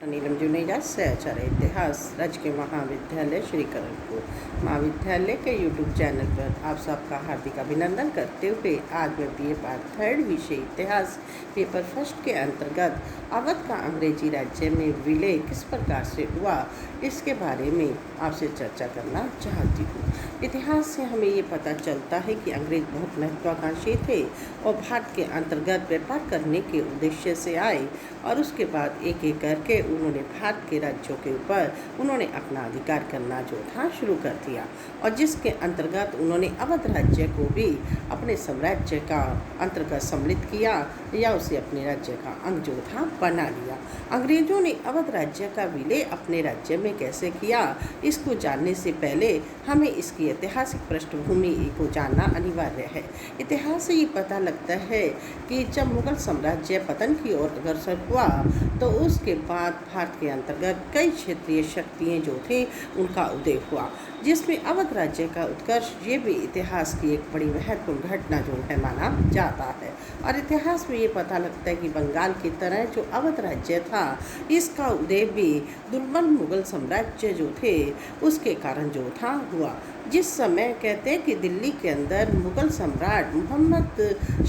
नीलम जुनेजा से आचार्य इतिहास राजकीय महाविद्यालय श्री करणपुर महाविद्यालय के यूट्यूब चैनल पर आप सबका हार्दिक अभिनंदन करते हुए आज मैं बीए पार्ट 3 विषय इतिहास पेपर फर्स्ट के अंतर्गत अवध का अंग्रेजी राज्य में विलय किस प्रकार से हुआ इसके बारे में आपसे चर्चा करना चाहती हूँ। इतिहास से हमें ये पता चलता है कि अंग्रेज बहुत महत्वाकांक्षी थे और भारत के अंतर्गत व्यापार करने के उद्देश्य से आए और उसके बाद एक एक करके उन्होंने भारत के राज्यों के ऊपर उन्होंने अपना अधिकार करना जो था शुरू कर दिया और जिसके अंतर्गत उन्होंने अवध राज्य को भी अपने साम्राज्य का अंतर्गत सम्मिलित किया या उसे अपने राज्य का अंग जो था बना लिया। अंग्रेजों ने अवध राज्य का विलय अपने राज्य में कैसे किया इसको जानने से पहले हमें इसकी ऐतिहासिक पृष्ठभूमि को जानना अनिवार्य है। इतिहास से ये पता लगता है कि जब मुगल साम्राज्य पतन की ओर अग्रसर हुआ तो उसके बाद भारत के अंतर्गत कई क्षेत्रीय शक्तियाँ जो थे उनका उदय हुआ, जिसमें अवध राज्य का उत्कर्ष ये भी इतिहास की एक बड़ी महत्वपूर्ण घटना जो है माना जाता है। और इतिहास में ये पता लगता है कि बंगाल की तरह जो अवध राज्य था इसका उदय भी दुर्बल मुगल साम्राज्य जो थे उसके कारण जो था हुआ। जिस समय कहते हैं कि दिल्ली के अंदर मुगल सम्राट मोहम्मद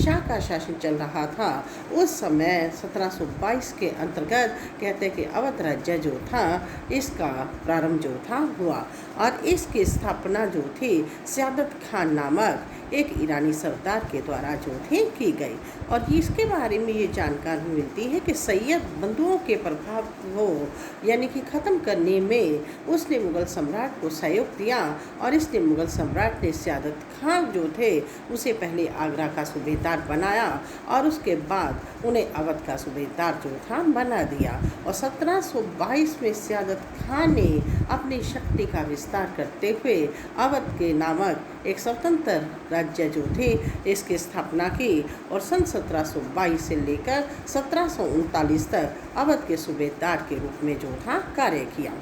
शाह का शासन चल रहा था, उस समय 1722 के अंतर्गत कहते हैं कि अवध राज्य जो था इसका प्रारंभ जो था हुआ और इसकी स्थापना जो थी सयादत खान नामक एक ईरानी सरदार के द्वारा जो थी की गई। और इसके बारे में ये जानकारी मिलती है कि सैयद बंधुओं के प्रभाव को यानी कि ख़त्म करने में उसने मुग़ल सम्राट को सहयोग दिया और इसने मुग़ल सम्राट ने सयादत खान जो थे उसे पहले आगरा का सूबेदार बनाया और उसके बाद उन्हें अवध का सूबेदार जो था बना दिया। और 1722 में सयादत खान ने अपनी शक्ति का विस्तार करते हुए अवध के नामक एक स्वतंत्र राज्य जो थे इसकी स्थापना की और सन 1722 से लेकर 1739 तक अवध के सूबेदार के रूप में जो था कार्य किया।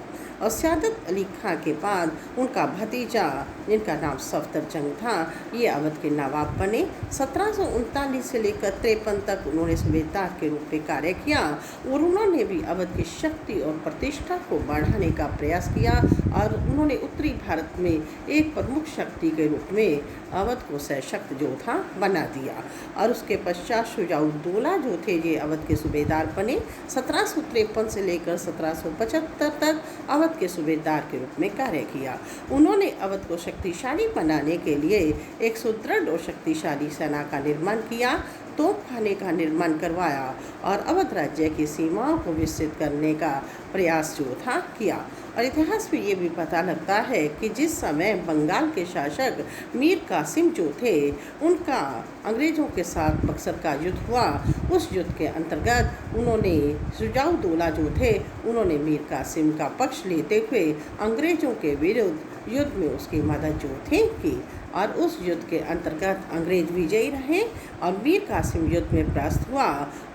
और सयादत अली खां के बाद उनका भतीजा जिनका नाम सफदर जंग था ये अवध के नवाब बने। 1739 से लेकर 53 तक उन्होंने सूबेदार के रूप में कार्य किया और उन्होंने भी अवध की शक्ति और प्रतिष्ठा को बढ़ाने का प्रयास किया और उन्होंने उत्तरी भारत में एक प्रमुख शक्ति के रूप में अवध को सशक्त जो था बना दिया। और उसके पश्चात शुजाउद्दौला जो थे ये अवध के सूबेदार बने। 1753 से लेकर 1775 तक अवध के सूबेदार के रूप में कार्य किया। उन्होंने अवध को शक्तिशाली बनाने के लिए एक सुदृढ़ और शक्तिशाली सेना का निर्माण किया, तोपखाने का निर्माण करवाया और अवध राज्य की सीमाओं को विस्तृत करने का प्रयास जो था किया। और इतिहास में ये भी पता लगता है कि जिस समय बंगाल के शासक मीर कासिम जो थे उनका अंग्रेज़ों के साथ बक्सर का युद्ध हुआ, उस युद्ध के अंतर्गत उन्होंने शुजाउद्दौला जो थे उन्होंने मीर कासिम का पक्ष लेते हुए अंग्रेज़ों के विरुद्ध युद्ध में उसकी मदद जो थी की और उस युद्ध के अंतर्गत अंग्रेज विजयी रहे और मीर कासिम युद्ध में परास्त हुआ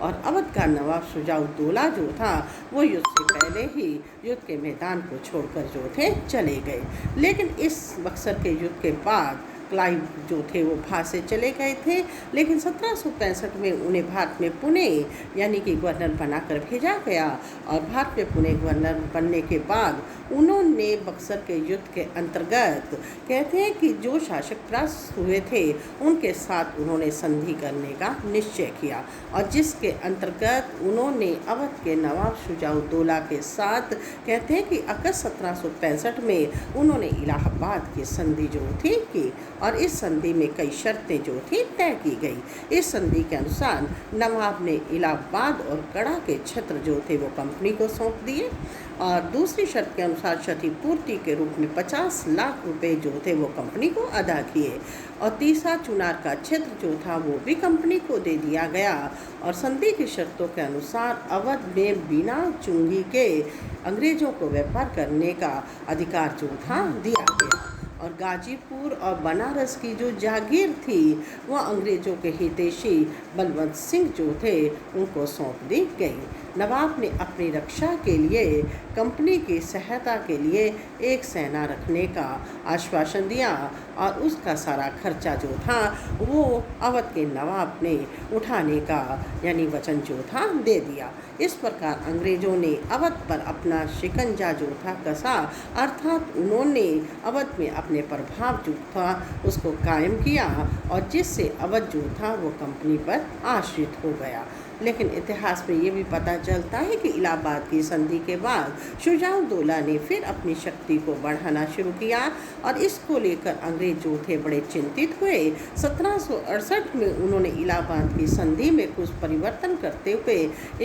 और अवध का नवाब शुजाउद्दौला जो था वो युद्ध से पहले ही युद्ध के मैदान को छोड़कर जो थे चले गए। लेकिन इस बक्सर के युद्ध के बाद क्लाइव जो थे वो भारत से चले गए थे, लेकिन 1765 में उन्हें भारत में पुणे यानी कि गवर्नर बनाकर भेजा गया और भारत में पुणे गवर्नर बनने के बाद उन्होंने बक्सर के युद्ध के अंतर्गत कहते हैं कि जो शासक परास्त हुए थे उनके साथ उन्होंने संधि करने का निश्चय किया और जिसके अंतर्गत उन्होंने अवध के नवाब शुजाउद्दौला के साथ कहते हैं कि अगस्त 1765 में उन्होंने इलाहाबाद की संधि जो थी की और इस संधि में कई शर्तें जो थी तय की गई। इस संधि के अनुसार नवाब ने इलाहाबाद और गढ़ा के क्षेत्र जो थे वो कंपनी को सौंप दिए और दूसरी शर्त के अनुसार क्षतिपूर्ति के रूप में 50 लाख रुपए जो थे वो कंपनी को अदा किए और तीसरा चुनार का क्षेत्र जो था वो भी कंपनी को दे दिया गया और संधि की शर्तों के अनुसार अवध में बिना चुंगी के अंग्रेजों को व्यापार करने का अधिकार जो था दिया गया और गाजीपुर और बनारस की जो जागीर थी वह अंग्रेज़ों के हितैषी बलवंत सिंह जो थे उनको सौंप दी गई। नवाब ने अपनी रक्षा के लिए कंपनी की सहायता के लिए एक सेना रखने का आश्वासन दिया और उसका सारा खर्चा जो था वो अवध के नवाब ने उठाने का यानी वचन जो था दे दिया। इस प्रकार अंग्रेज़ों ने अवध पर अपना शिकंजा जो था कसा, अर्थात उन्होंने अवध में अपने प्रभाव जो था उसको कायम किया और जिससे अवध जो था वो कंपनी पर आश्रित हो गया। लेकिन इतिहास में ये भी पता चलता है कि इलाहाबाद की संधि के बाद शुजाउद्दौला ने फिर अपनी शक्ति को बढ़ाना शुरू किया और इसको लेकर अंग्रेज जो थे बड़े चिंतित हुए। 1768 में उन्होंने इलाहाबाद की संधि में कुछ परिवर्तन करते हुए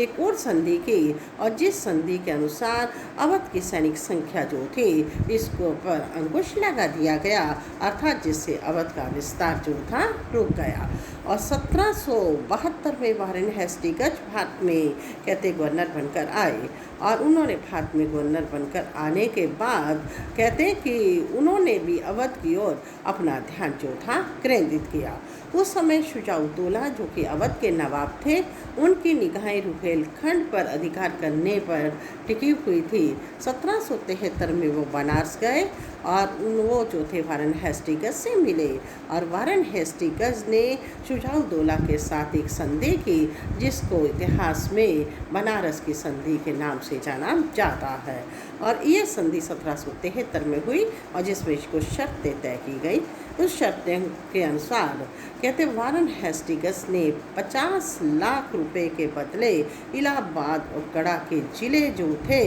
एक और संधि की और जिस संधि के अनुसार अवध की सैनिक संख्या जो थी इसको पर अंकुश लगा दिया गया, अर्थात जिससे अवध का विस्तार जो था रुक गया। और 1772 में वारेन हेस्टिंग्स भारत में कहते गवर्नर बनकर आए और उन्होंने भारत में गवर्नर बनकर आने के बाद कहते कि उन्होंने भी अवध की ओर अपना ध्यान जो था केंद्रित किया। उस समय शुजाउद्दौला जो कि अवध के नवाब थे, उनकी निगाहें रुहेलखंड पर अधिकार करने पर टिकी हुई थी। 1773 में वो बनारस गए और वो जो थे वारेन हेस्टिंग्स से मिले और वारेन हेस्टिंग्स ने शुजाउद्दौला के साथ एक संधि की जिसको इतिहास में बनारस की संधि के नाम से जाना जाता है। और ये संधि 1773 में हुई और जिसमें कुछ शर्तें तय की गई। उस शर्तें के अनुसार कहते वारेन हेस्टिंग्स ने 50 लाख रुपए के बदले इलाहाबाद और गढ़ा के ज़िले जो थे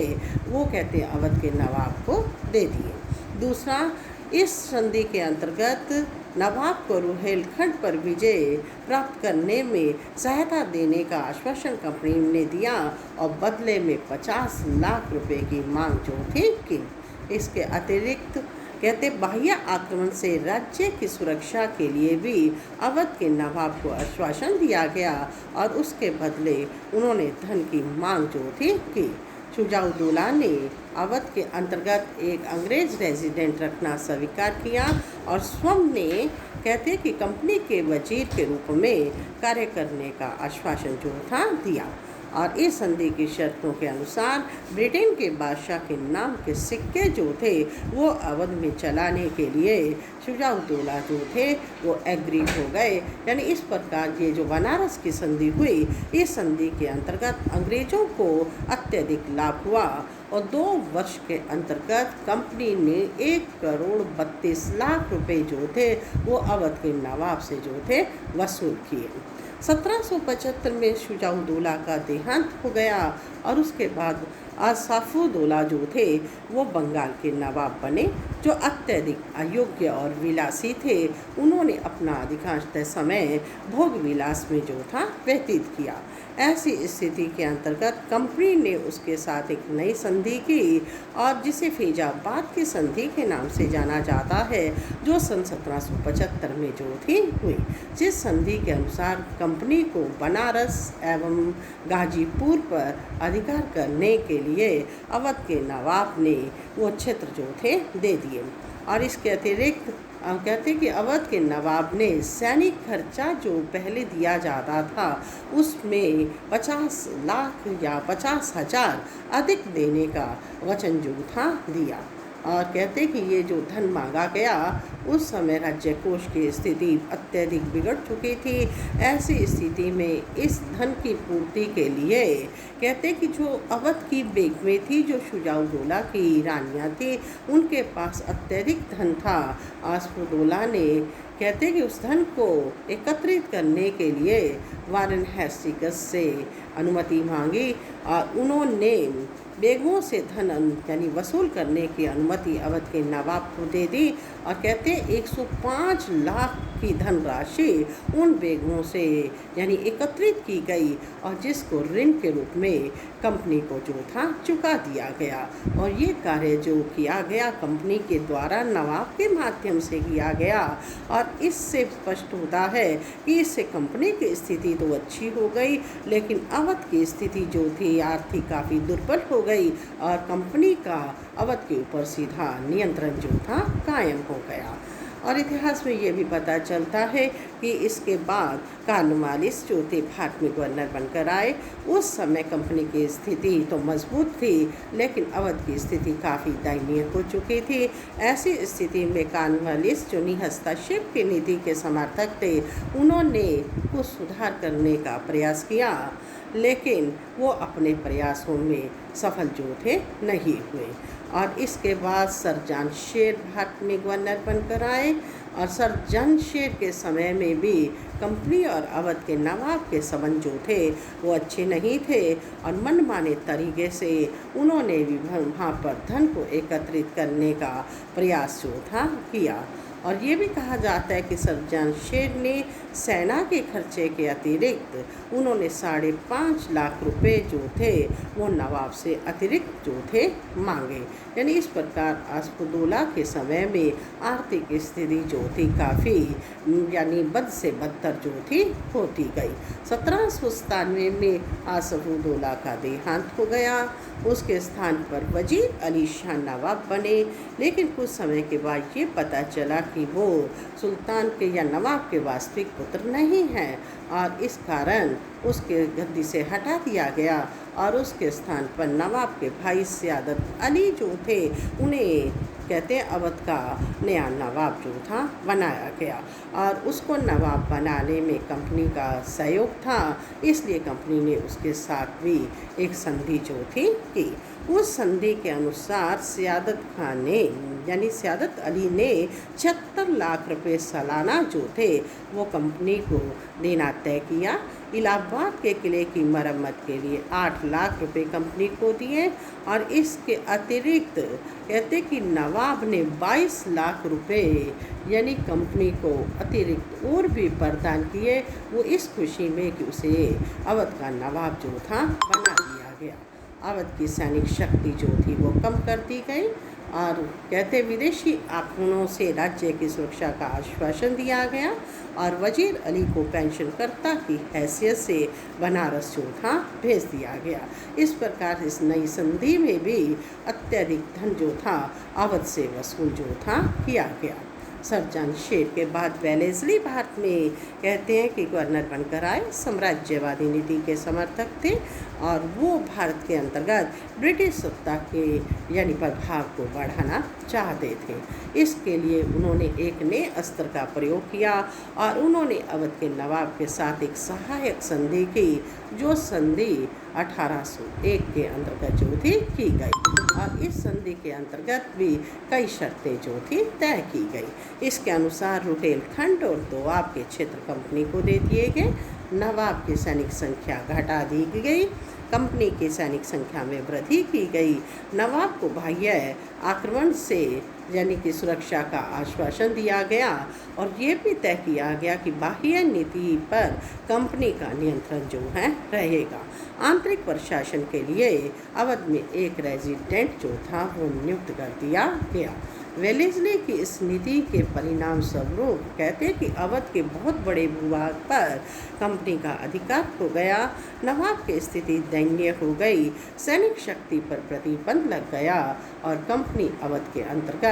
वो कहते अवध के नवाब को दे दिए। दूसरा, इस संधि के अंतर्गत नवाब को रुहेलखंड पर विजय प्राप्त करने में सहायता देने का आश्वासन कंपनी ने दिया और बदले में 50 लाख रुपए की मांग जो थी की। इसके अतिरिक्त कहते बाह्य आक्रमण से राज्य की सुरक्षा के लिए भी अवध के नवाब को आश्वासन दिया गया और उसके बदले उन्होंने धन की मांग जो थी की। शुजाउद्दौला ने अवध के अंतर्गत एक अंग्रेज रेजिडेंट रखना स्वीकार किया और स्वयं ने कहते कि कंपनी के वजीर के रूप में कार्य करने का आश्वासन जो था दिया। और इस संधि की शर्तों के अनुसार ब्रिटेन के बादशाह के नाम के सिक्के जो थे वो अवध में चलाने के लिए शुजाउद्दौला जो थे वो एग्री हो गए। यानी इस प्रकार ये जो बनारस की संधि हुई, इस संधि के अंतर्गत अंग्रेज़ों को अत्यधिक लाभ हुआ और 2 वर्ष के अंतर्गत कंपनी ने 1,32,00,000 रुपए जो थे वो अवध के नवाब से जो थे वसूल किए। 1775 में शुजाउद्दौला का देहांत हो गया और उसके बाद आसाफुद्दौला जो थे वो बंगाल के नवाब बने जो अत्यधिक अयोग्य और विलासी थे। उन्होंने अपना अधिकांश समय भोग विलास में जो था व्यतीत किया। ऐसी स्थिति के अंतर्गत कंपनी ने उसके साथ एक नई संधि की और जिसे फैजाबाद की संधि के नाम से जाना जाता है, जो सन 1775 में जो थी हुई। जिस संधि के अनुसार कंपनी को बनारस एवं गाजीपुर पर अधिकार करने के लिए अवध के नवाब ने वो क्षेत्र जो थे दे दिए। और इसके अतिरिक्त कहते कि अवध के नवाब ने सैनिक खर्चा जो पहले दिया जाता था उसमें 50 लाख या 50,000 अधिक देने का वचन जो था दिया। और कहते कि ये जो धन मांगा गया उस समय राज्य कोष की स्थिति अत्यधिक बिगड़ चुकी थी। ऐसी स्थिति में इस धन की पूर्ति के लिए कहते कि जो अवध की बेगमें थी, जो शुजाउद्दौला की रानियाँ थी, उनके पास अत्यधिक धन था। आसाफुद्दौला ने कहते कि उस धन को एकत्रित करने के लिए वारेन हेस्टिंग्स से अनुमति मांगी और उन्होंने बेगों से धन यानी वसूल करने की अनुमति अवध के नवाब को दे दी और कहते 105 लाख की धनराशि उन बेगों से यानी एकत्रित की गई और जिसको ऋण के रूप में कंपनी को जो था चुका दिया गया। और ये कार्य जो किया गया कंपनी के द्वारा नवाब के माध्यम से किया गया और इससे स्पष्ट होता है कि इससे कंपनी की स्थिति तो अच्छी हो गई, लेकिन अवध की स्थिति जो थी आर्थिक काफ़ी दुर्बल हो गई और कंपनी का अवध के ऊपर सीधा नियंत्रण जो था कायम हो गया। और इतिहास में ये भी पता चलता है कि इसके बाद कॉर्नवालिस जो थे भारत में गवर्नर बनकर आए। उस समय कंपनी की स्थिति तो मजबूत थी, लेकिन अवध की स्थिति काफ़ी दयनीय हो चुकी थी। ऐसी स्थिति में कॉर्नवालिस जो हस्तक्षेप की नीति के समर्थक थे, उन्होंने कुछ सुधार करने का प्रयास किया, लेकिन वो अपने प्रयासों में सफल जो थे नहीं हुए। और इसके बाद सर जामशेद भारत में गवर्नर बनकर आए, और सर जामशेद के समय में भी कंपनी और अवध के नवाब के संबंध जो थे वो अच्छे नहीं थे, और मनमाने तरीके से उन्होंने भी वहाँ पर धन को एकत्रित करने का प्रयास जो था किया। और ये भी कहा जाता है कि सर जामशेद ने सेना के खर्चे के अतिरिक्त उन्होंने 5.5 लाख रुपए जो थे वो नवाब से अतिरिक्त जो थे मांगे। यानी इस प्रकार अस्फुद्दौला के समय में आर्थिक स्थिति जो थी काफ़ी यानी बद से बदतर जो थी होती गई। 1797 में अस्फुद्दौला का देहांत हो गया। उसके स्थान पर वजीर अली शाह नवाब बने, लेकिन कुछ समय के बाद ये पता चला कि वो सुल्तान के या नवाब के वास्तविक पुत्र नहीं हैं, और इस कारण उसके गद्दी से हटा दिया गया, और उसके स्थान पर नवाब के भाई सयादत अली जो थे उन्हें कहते हैं अवध का नया नवाब जो था बनाया गया। और उसको नवाब बनाने में कंपनी का सहयोग था, इसलिए कंपनी ने उसके साथ भी एक संधि जो थी की। उस संधि के अनुसार सयादत खान ने यानी सयादत अली ने 76 लाख रुपए सालाना जो थे वो कंपनी को देना तय किया। इलाहाबाद के किले की मरम्मत के लिए 8 लाख रुपए कंपनी को दिए, और इसके अतिरिक्त कहते कि नवाब ने 22 लाख रुपए यानी कंपनी को अतिरिक्त और भी प्रदान किए, वो इस खुशी में कि उसे अवध का नवाब जो था बना दिया गया। अवध की सैनिक शक्ति जो थी वो कम कर दी गई, और कहते विदेशी आक्रमणों से राज्य की सुरक्षा का आश्वासन दिया गया, और वजीर अली को पेंशनकर्ता की हैसियत से बनारस जो था भेज दिया गया। इस प्रकार इस नई संधि में भी अत्यधिक धन जो था अवध से वसूल जो था किया गया। सर जामशेद के बाद वेलेस्ली भारत में कहते हैं कि गवर्नर बनकर आए। साम्राज्यवादी नीति के समर्थक थे, और वो भारत के अंतर्गत ब्रिटिश सत्ता के यानी प्रभाव को बढ़ाना चाहते थे। इसके लिए उन्होंने एक नए अस्त्र का प्रयोग किया, और उन्होंने अवध के नवाब के साथ एक सहायक संधि की, जो संधि 1801 के अंतर्गत जो थी की गई, और इस संधि के अंतर्गत भी कई शर्तें जो थी तय की गई। इसके अनुसार रुहेलखंड और दोआब के क्षेत्र कंपनी को दे दिए गए, नवाब की सैनिक संख्या घटा दी गई, कंपनी की सैनिक संख्या में वृद्धि की गई, नवाब को बाह्य आक्रमण से यानी कि सुरक्षा का आश्वासन दिया गया, और ये भी तय किया गया कि बाह्य नीति पर कंपनी का नियंत्रण जो है रहेगा। आंतरिक प्रशासन के लिए अवध में एक रेजिडेंट जो था वो नियुक्त कर दिया गया। वेलेस्ली की इस नीति के परिणाम स्वरूप कहते हैं कि अवध के बहुत बड़े भूभाग पर कंपनी का अधिकार हो गया, नवाब की स्थिति दयनीय हो गई, सैनिक शक्ति पर प्रतिबंध लग गया, और कंपनी अवध के अंतर्गत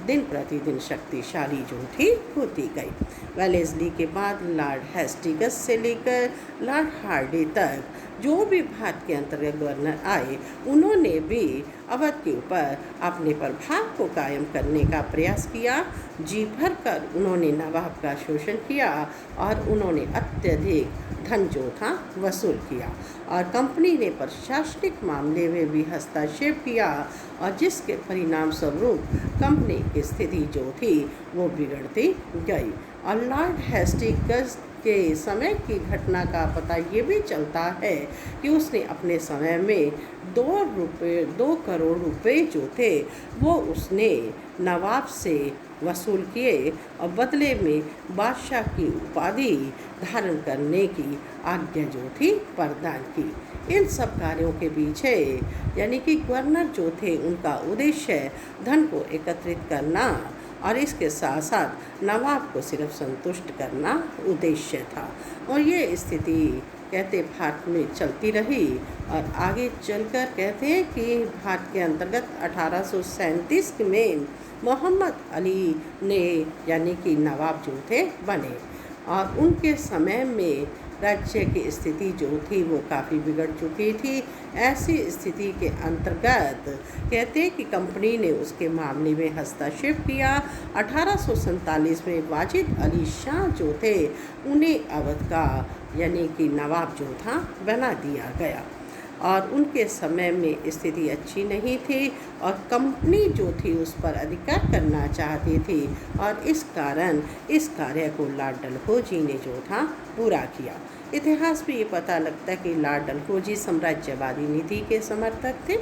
दिन प्रतिदिन शक्तिशाली जो थी होती गई। वेलेस्ली के बाद लॉर्ड हेस्टिंग्स से लेकर लॉर्ड हार्डी तक जो भी भारत के अंतर्गत गवर्नर आए, उन्होंने भी अवध के ऊपर अपने प्रभाव को कायम करने का प्रयास किया। जी भर कर उन्होंने नवाब का शोषण किया, और उन्होंने अत्यधिक धन जो था वसूल किया, और कंपनी ने प्रशासनिक मामले में भी हस्तक्षेप किया, और जिसके परिणाम स्वरूप कंपनी की स्थिति जो थी वो बिगड़ती गई। और लॉर्ड हेस्टिंग्स के समय की घटना का पता ये भी चलता है कि उसने अपने समय में 2 करोड़ रुपए जो थे वो उसने नवाब से वसूल किए, और बदले में बादशाह की उपाधि धारण करने की आज्ञा जो थी प्रदान की। इन सब कार्यों के पीछे यानी कि गवर्नर जो थे उनका उद्देश्य धन को एकत्रित करना, और इसके साथ साथ नवाब को सिर्फ संतुष्ट करना उद्देश्य था। और ये स्थिति कहते भारत में चलती रही और आगे चलकर कहते हैं कि भारत के अंतर्गत 1837 में मोहम्मद अली ने यानी कि नवाब जो थे बने और उनके समय में राज्य की स्थिति जो थी वो काफ़ी बिगड़ चुकी थी। ऐसी स्थिति के अंतर्गत कहते हैं कि कंपनी ने उसके मामले में हस्तक्षेप किया। 1847 में वाजिद अली शाह जो थे उन्हें अवध का यानी कि नवाब जो था बना दिया गया और उनके समय में स्थिति अच्छी नहीं थी और कंपनी जो थी उस पर अधिकार करना चाहती थी और इस कारण इस कार्य को लॉर्ड डलहौजी ने जो था पूरा किया। इतिहास में ये पता लगता है कि लॉर्ड डलहौजी साम्राज्यवादी नीति के समर्थक थे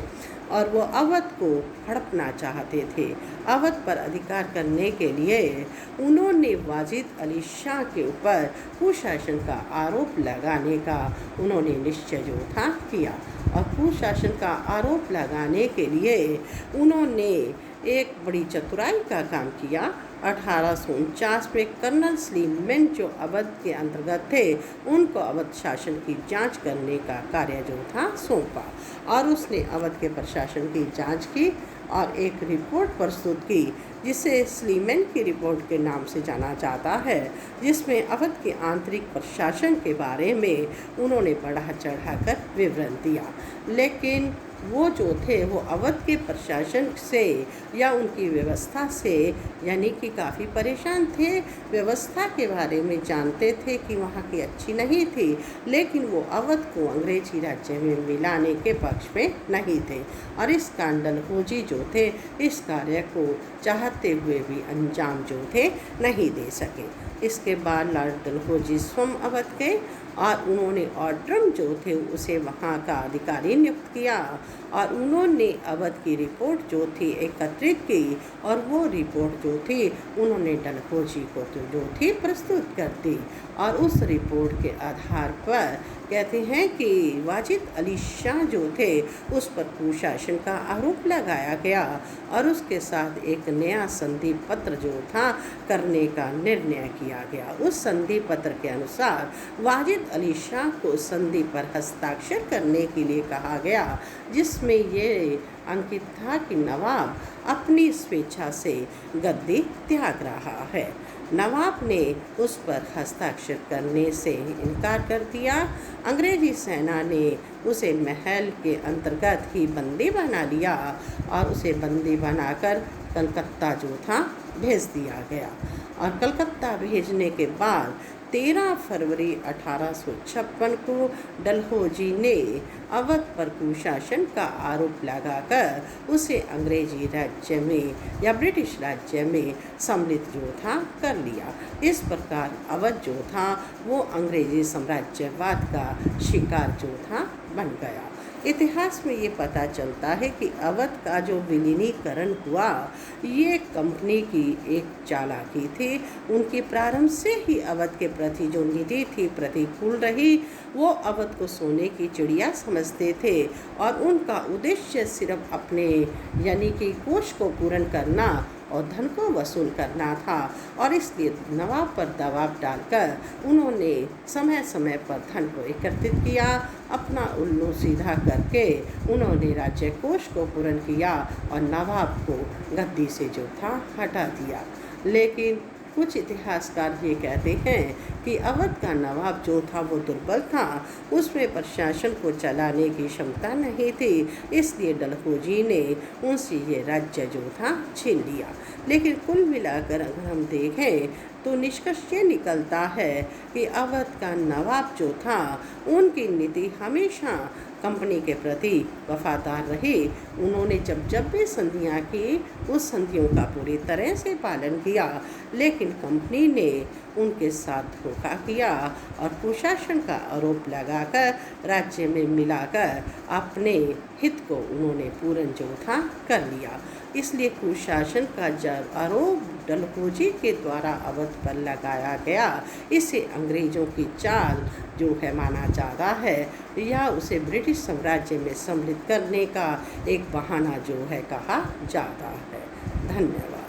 और वो अवध को हड़पना चाहते थे। अवध पर अधिकार करने के लिए उन्होंने वाजिद अली शाह के ऊपर कुशासन का आरोप लगाने का उन्होंने निश्चय जो था किया और कुशासन का आरोप लगाने के लिए उन्होंने एक बड़ी चतुराई का काम किया। 1849 में कर्नल स्लीमैन जो अवध के अंतर्गत थे उनको अवध शासन की जांच करने का कार्य जो था सौंपा और उसने अवध के प्रशासन की जांच की और एक रिपोर्ट प्रस्तुत की जिसे स्लीमैन की रिपोर्ट के नाम से जाना जाता है, जिसमें अवध के आंतरिक प्रशासन के बारे में उन्होंने बढ़ा चढ़ाकर विवरण दिया। लेकिन वो जो थे वो अवध के प्रशासन से या उनकी व्यवस्था से यानी कि काफ़ी परेशान थे। व्यवस्था के बारे में जानते थे कि वहाँ की अच्छी नहीं थी, लेकिन वो अवध को अंग्रेजी राज्य में मिलाने के पक्ष में नहीं थे और इस कारण डलहौजी जो थे इस कार्य को चाहते हुए भी अंजाम जो थे नहीं दे सके। इसके बाद लॉर्ड डलहौजी स्वयं अवध गए और उन्होंने ऑड्रम जो थे उसे वहाँ का अधिकारी नियुक्त किया और उन्होंने अवध की रिपोर्ट जो थी एकत्रित की और वो रिपोर्ट जो थी उन्होंने डलहौजी को जो थी प्रस्तुत कर दी और उस रिपोर्ट के आधार पर कहते हैं कि वाजिद अली शाह जो थे उस पर कुशासन का आरोप लगाया गया और उसके साथ एक नया संधि पत्र जो था करने का निर्णय किया गया। उस संधि पत्र के अनुसार वाजिद अली शाह को संधि पर हस्ताक्षर करने के लिए कहा गया, जिसमें ये अंकित था कि नवाब अपनी स्वेच्छा से गद्दी त्याग रहा है। नवाब ने उस पर हस्ताक्षर करने से इनकार कर दिया। अंग्रेजी सेना ने उसे महल के अंतर्गत ही बंदी बना लिया और उसे बंदी बनाकर कलकत्ता जो था भेज दिया गया और कलकत्ता भेजने के बाद 13 फरवरी 1856 को डलहौजी ने अवध पर कुशासन का आरोप लगाकर उसे अंग्रेजी राज्य में या ब्रिटिश राज्य में सम्मिलित जो था कर लिया। इस प्रकार अवध जो था वो अंग्रेजी साम्राज्यवाद का शिकार जो था बन गया। इतिहास में ये पता चलता है कि अवध का जो विलीनीकरण हुआ ये कंपनी की एक चालाकी थी। उनकी प्रारंभ से ही अवध के प्रति जो नीति थी प्रतिकूल रही। वो अवध को सोने की चिड़िया समझते थे और उनका उद्देश्य सिर्फ अपने यानी कि कोष को पूर्ण करना और धन को वसूल करना था और इसलिए नवाब पर दबाव डालकर उन्होंने समय समय पर धन को एकत्रित किया। अपना उल्लू सीधा करके उन्होंने राज्य कोष को पूर्ण किया और नवाब को गद्दी से जो था हटा दिया। लेकिन कुछ इतिहासकार ये कहते हैं कि अवध का नवाब जो था वो दुर्बल था, उसमें प्रशासन को चलाने की क्षमता नहीं थी, इसलिए डलहौजी ने उनसे ये राज्य जो था छीन लिया। लेकिन कुल मिलाकर अगर हम देखें तो निष्कर्ष ये निकलता है कि अवध का नवाब जो था उनकी नीति हमेशा कंपनी के प्रति वफादार रही। उन्होंने जब भी संधियाँ की उस संधियों का पूरी तरह से पालन किया, लेकिन कंपनी ने उनके साथ धोखा किया और कुशासन का आरोप लगाकर राज्य में मिलाकर अपने हित को उन्होंने पूर्ण जो था कर लिया। इसलिए कुशासन का जब आरोप डलहौजी के द्वारा अवध पर लगाया गया, इसे अंग्रेज़ों की चाल जो है माना जाता है या उसे ब्रिटिश साम्राज्य में सम्मिलित करने का एक बहाना जो है कहा जाता है। धन्यवाद।